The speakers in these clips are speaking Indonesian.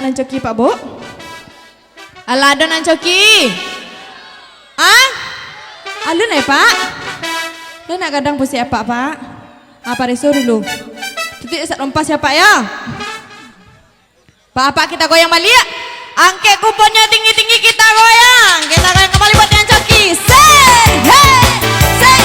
nan coki Pak Bu? Ala ada nan coki? Ah? Alun Pak? Lu nak kadang pusi apa Pak? Apa reso dulu? Titik esat lompas ya Pak ya? Pak kita goyang balik ya? Angke kuponnya tinggi-tinggi kita goyang. Kita goyang kembali buat yang coki. Say, hey, say.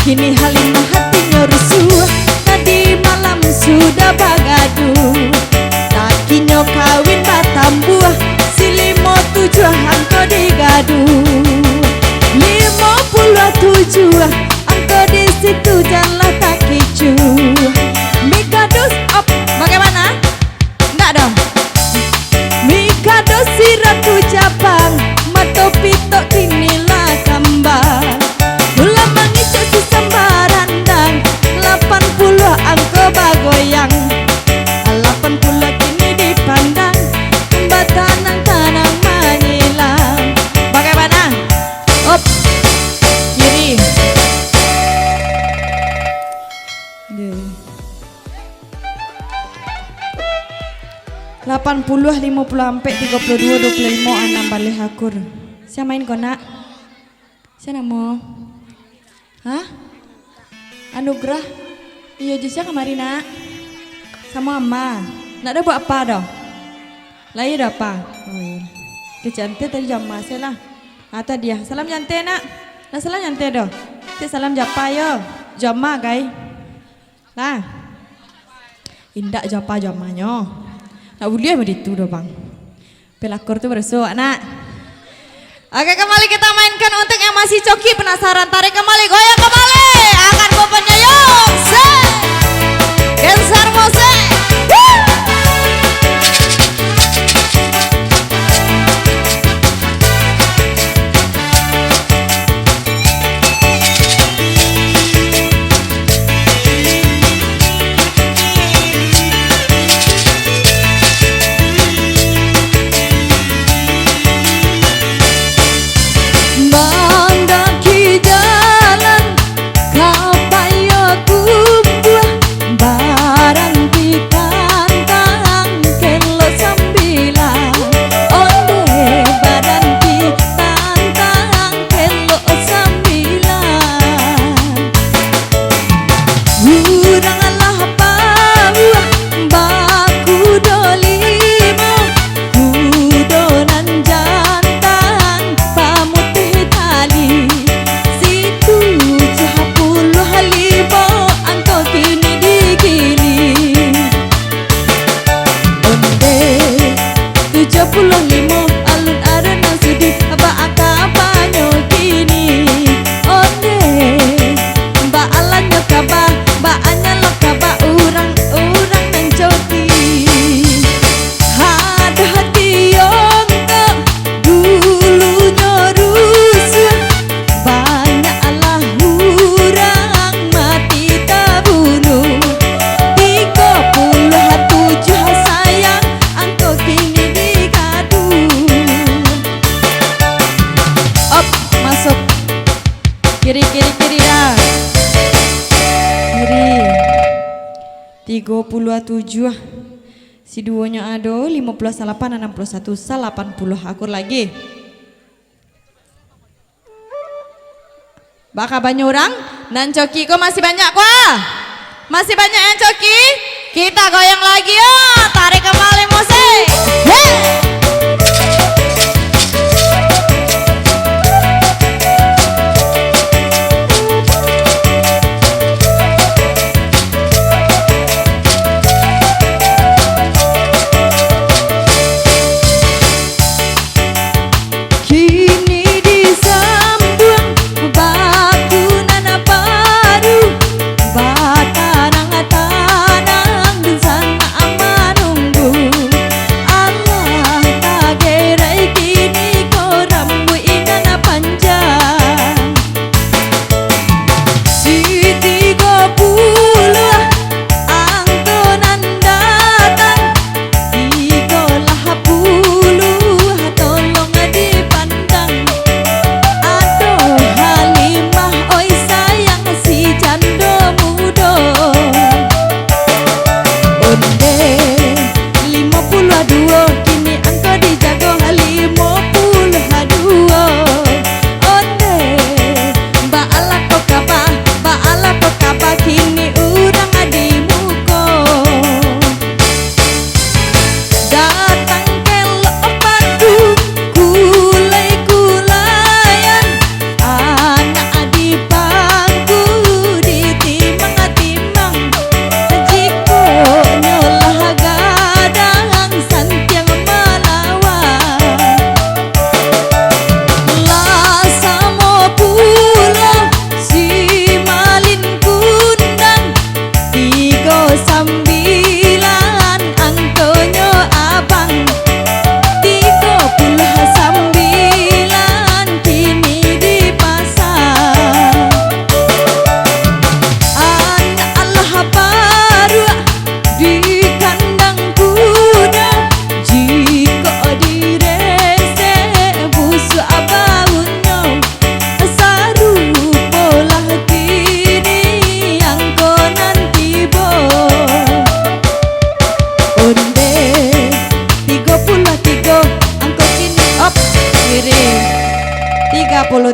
Kini Halimah hatinya rusuh, tadi malam sudah bagaduh. Lakinya kawin batang buah, si 57 angko digaduh. 57 angko di situ janganlah tak kicu. Mikados op, bagaimana? Enggak dong. Mikados si ratu Jepang, mato pitok kinilah kambang. Mula mengicuk si sembaran dan 80 angko bagoyang. 80 kini dipandang, batanan tanang menyilang. Bagaimana? Op, kiri. 80, 50 sampai 32, 25 6 balik akur. Siapa main kau nak? Siapa nama? Hah? Anugerah? Iya Jisya kemarin nak? Sama Amma? Nak ada buat apa dah? Lahir apa? Oh iya. Kecantik tadi jam masih lah. Atau dia? Salam jantai nak? Nah salam jantai dah. Salam japa yo. Jama guys. Lah. Indak japa jamanya. Nak boleh apa itu dah bang? Pelakor tu bersuak nak. Oke kembali kita mainkan untuk yang masih coki penasaran, tarik kembali, goyang kembali, akan kuponnya yuk, say, gensar mose, kiri dah, kiri 37, si duonya ado 58, 61, 80 akur lagi. Baka banyak orang, nan coki kok masih banyak kuah, masih banyak yang coki, kita goyang lagi ya, tarik kembali musik, hey! Kini disambung baku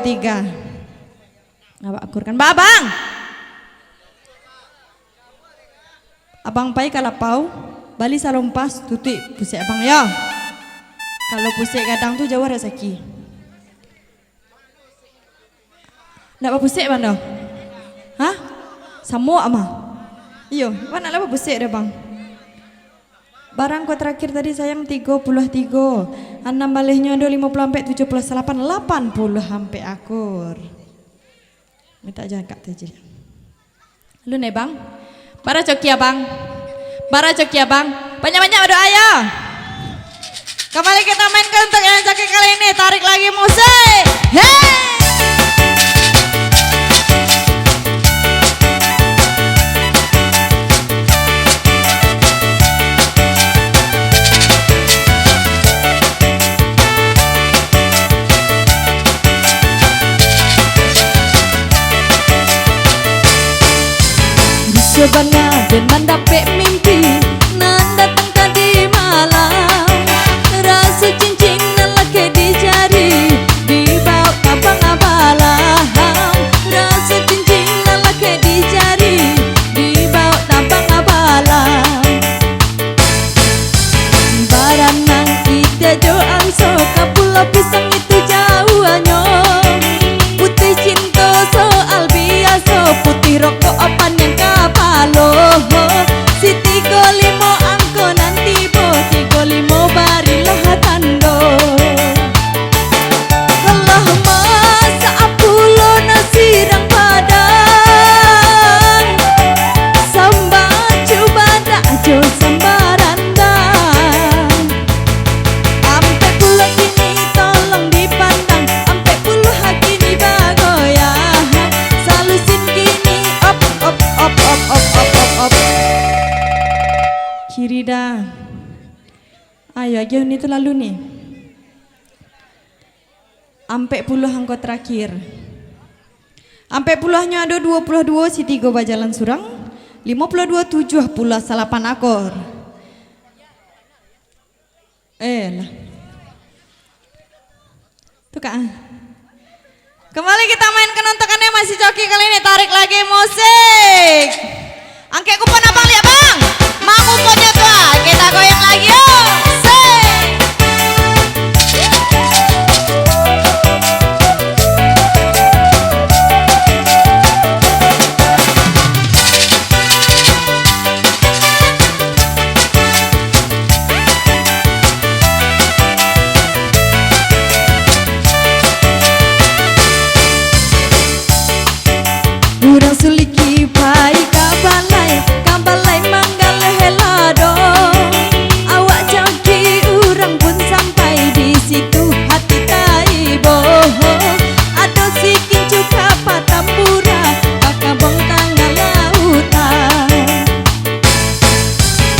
3. Abang akur kan, Abang. Abang pai kalapau, bali salompas tuti pusik abang ya. Kalau pusik kadang tu jauh rezeki. Nak apa pusik bang dah? Hah? Samua ama? Iyo, mana lah apa pusik dah bang? Barang kau terakhir tadi sayang 33. Anam balihnya ada 50 sampai 78 80 sampai akur. Minta jaga saja. Lu nih bang? Para coki abang. Para coki abang. Banyak-banyak berdoa ya. Kembali kita mainkan untuk yang coki kali ini. Tarik lagi musik. Hey! Cobalah dan mendapat mimpi nan datang tadi malam. Rasa cincin nan laki di jari dibawa abang abalah. Rasa cincin nan laki di jari dibawa abang abalah. Barang nang ida doang so kapula pisang itu jauhannya. Putih cinta soal biasa putih rokok opan yang kapalo. Siti golimo angko nanti bo si golimo barilah tando. Allah masa apulo nasirang padang. Samba coba dak jo sambarandang. Ampe pulo kini tolong dipandang. Ampe pulo hakini bagoyah. Salusin kini op op op op op op op op. Kiri dah. Ayo, ayo ni tu lalu ni. Ampe puluh angko terakhir. Ampe puluhnya ada 22 si 3 bajalan surang. 52 7 puluh salapan akor. Lah. Tuh kak. Kembali kita mainkan untukannya masih coki kali ini. Tarik lagi musik. Angke kupon abang lihat bang. Mau kuponnya tuh kita goyang lagi yuk. Urang suliki pai kabalai manggale helado. Awak jangki urang pun sampai di situ hati taibo. Ado si kincu kapatampura kakabong tangga lautan.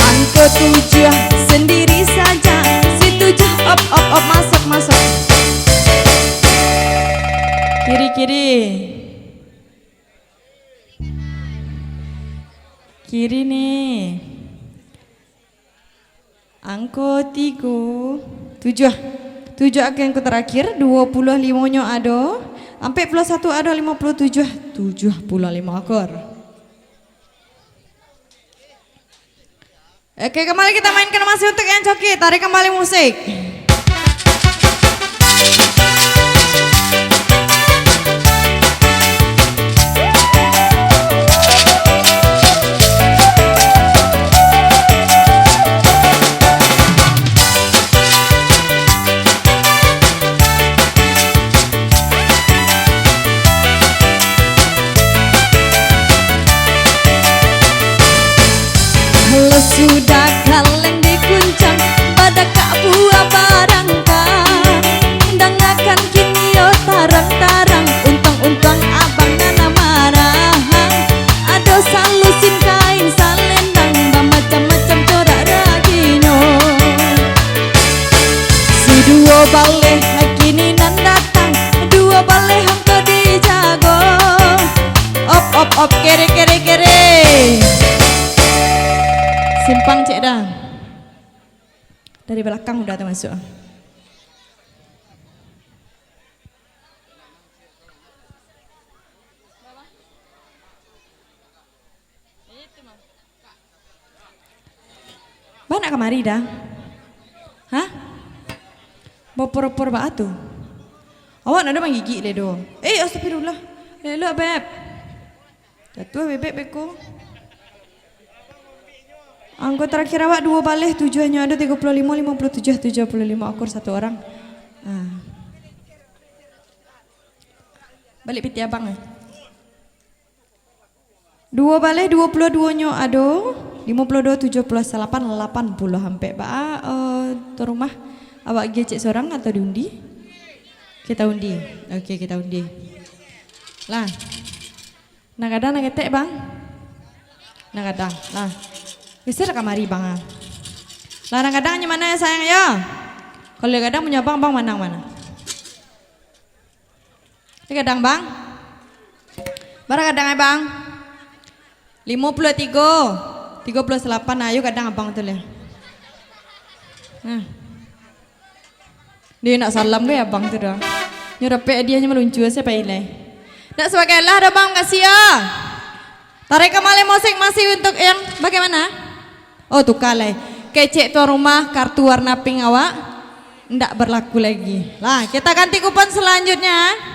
Angko 7 sendiri saja, si 7 op op op masuk masuk. Kiri kiri. Kiri nih. Angko 3 7 akan yang terakhir 25 nya ada. Sampai plus 1 ada 57 75 akor. Oke, kembali kita mainkan masih untuk yang coki. Tarik kembali musik. Sudah kaleng dikuncang pada kak buah barangkang. Dan akan kini yo tarang-tarang untang-untang abang nana marah. Ado salusin kain salendang macam-macam corak raginyo. Si 2 baleh kini nan datang, 2 baleh hangko dijago. Op op op kere kere kere. Simpang cek dah. Dari belakang udah termasuk. nak kemari dah? Hah? Mau por-por batu? Awak nak ada menggigit le do. Astagfirullah. Lelok beb. Jatuh bebek beko. Angka terakhir awak 2 baleh, tujuannya ada 35, 57, 75 akur 1 orang. Balik piti abang 2 baleh 22 nyo ado 52 78 80 hampir ba tu rumah awak gecek seorang atau diundi? Kita undi. Okey, kita undi. Lah. Nak ada nak ketek bang? Nak ada. Lah. Bisa kamari bang. Lah nak kadangnya mana ya sayang ya? Kalau kadang punya bang menang mana? Ini kadang bang. Barang kadang ya bang. 53 38 ayo kadang abang tu le. Nah. Dia nak salam ke abang tu dah. Nyurapek dia meluncur saya pailai. Nak sebagailah ada bang kasih ya. Tarik kembali musik masih untuk yang bagaimana? Oh tukar lah. Kecek tuan rumah kartu warna pink awak ndak berlaku lagi. Lah kita ganti kupon selanjutnya.